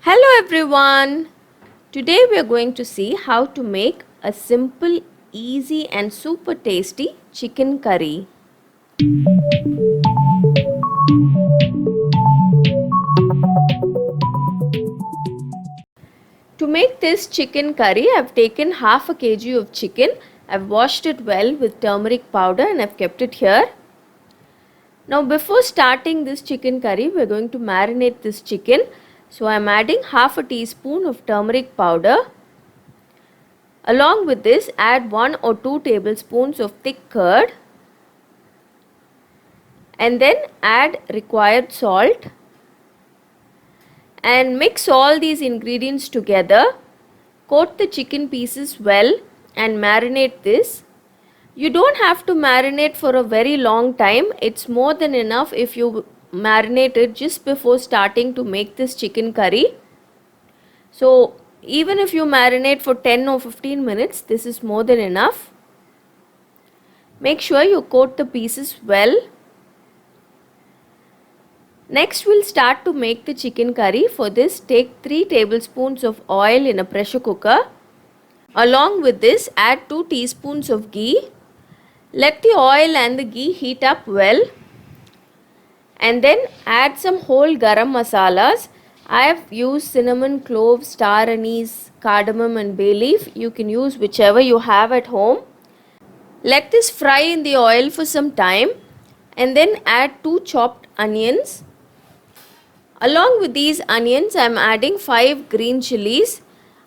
Hello everyone! Today we are going to see how to make a simple, easy and super tasty chicken curry. To make this chicken curry, I have taken half a kg of chicken. I have washed it well with turmeric powder and I have kept it here. Now before starting this chicken curry, we are going to marinate this chicken. So I am adding half a teaspoon of turmeric powder. Along with this, add 1 or 2 tablespoons of thick curd and then add required salt and mix all these ingredients together. Coat the chicken pieces well and marinate this. You don't have to marinate for a very long time. It's more than enough if you marinate it just before starting to make this chicken curry. So even if you marinate for 10 or 15 minutes, this is more than enough. Make sure you coat the pieces well. Next we'll start to make the chicken curry. For this, take 3 tablespoons of oil in a pressure cooker. Along with this, add 2 teaspoons of ghee. Let the oil and the ghee heat up well. And then add some whole garam masalas. I have used cinnamon, cloves, star anise, cardamom and bay leaf. You can use whichever you have at home. Let this fry in the oil for some time and then add 2 chopped onions. Along with these onions, I am adding 5 green chilies.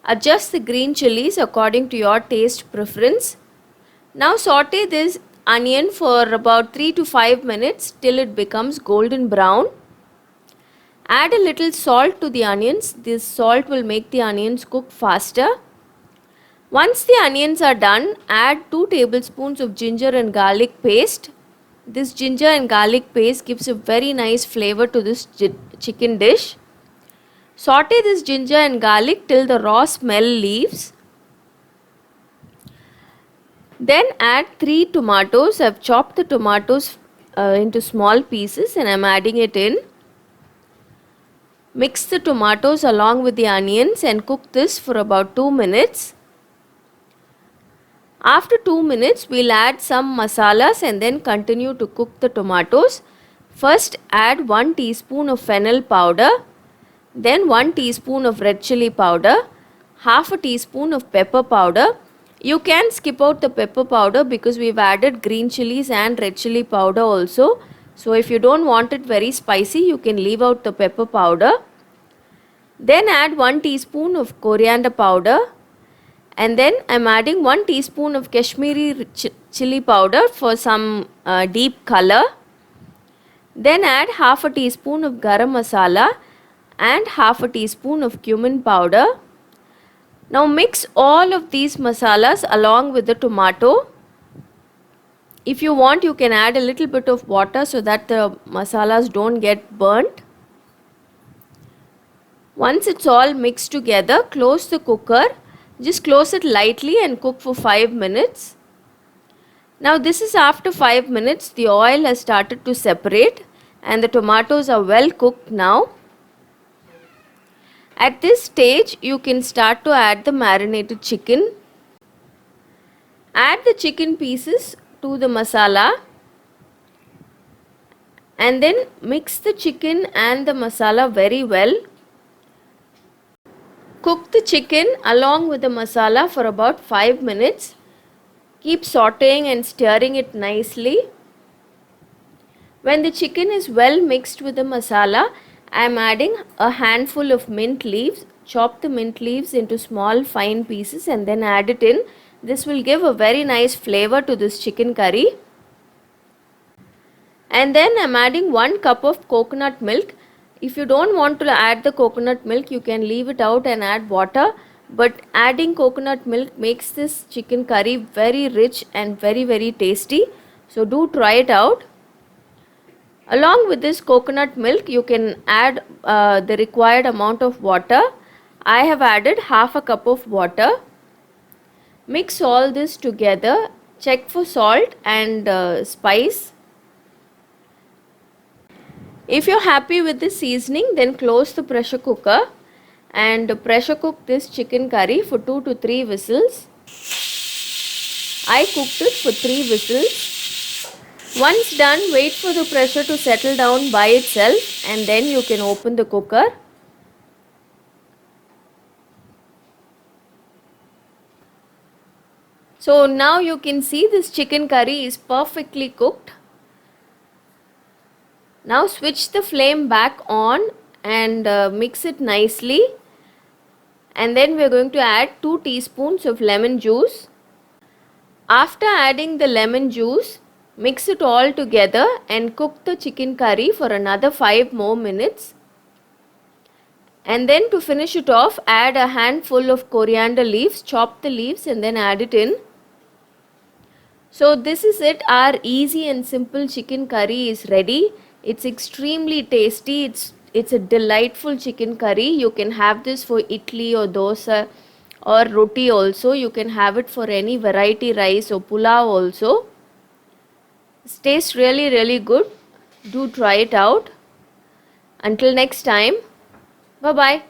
Adjust the green chilies according to your taste preference. Now saute this onion for about 3 to 5 minutes till it becomes golden brown. Add a little salt to the onions. This salt will make the onions cook faster. Once the onions are done, add 2 tablespoons of ginger and garlic paste. This ginger and garlic paste gives a very nice flavor to this chicken dish. Saute this ginger and garlic till the raw smell leaves. Then add 3 tomatoes. I have chopped the tomatoes into small pieces and I am adding it in. Mix the tomatoes along with the onions and cook this for about 2 minutes. After 2 minutes, we'll add some masalas and then continue to cook the tomatoes. First, add 1 teaspoon of fennel powder, then 1 teaspoon of red chili powder, half a teaspoon of pepper powder. You can skip out the pepper powder because we've added green chilies and red chili powder also. So if you don't want it very spicy, you can leave out the pepper powder. Then add 1 teaspoon of coriander powder. And then I am adding 1 teaspoon of Kashmiri chili powder for some deep color. Then add half a teaspoon of garam masala and half a teaspoon of cumin powder. Now mix all of these masalas along with the tomato. If you want, you can add a little bit of water so that the masalas don't get burnt. Once it's all mixed together, close the cooker. Just close it lightly and cook for 5 minutes. Now this is after 5 minutes. The oil has started to separate and the tomatoes are well cooked now. At this stage, you can start to add the marinated chicken. Add the chicken pieces to the masala and then mix the chicken and the masala very well. Cook the chicken along with the masala for about 5 minutes. Keep sauteing and stirring it nicely. When the chicken is well mixed with the masala, I am adding a handful of mint leaves. Chop the mint leaves into small fine pieces and then add it in. This will give a very nice flavor to this chicken curry. And then I am adding 1 cup of coconut milk. If you don't want to add the coconut milk, you can leave it out and add water. But adding coconut milk makes this chicken curry very rich and very tasty. So do try it out. Along with this coconut milk, you can add the required amount of water. I have added half a cup of water. Mix all this together. Check for salt and spice. If you're happy with the seasoning, then close the pressure cooker and pressure cook this chicken curry for 2 to 3 whistles. I cooked it for 3 whistles. Once done, wait for the pressure to settle down by itself and then you can open the cooker. So now you can see this chicken curry is perfectly cooked. Now switch the flame back on and mix it nicely. And then we are going to add 2 teaspoons of lemon juice. After adding the lemon juice, mix it all together and cook the chicken curry for another 5 more minutes. And then to finish it off, add a handful of coriander leaves, chop the leaves and then add it in. So this is it, our easy and simple chicken curry is ready. It's extremely tasty, it's a delightful chicken curry. You can have this for idli or dosa or roti also. You can have it for any variety rice or pulao also. It tastes really good. Do try it out. Until next time, bye bye.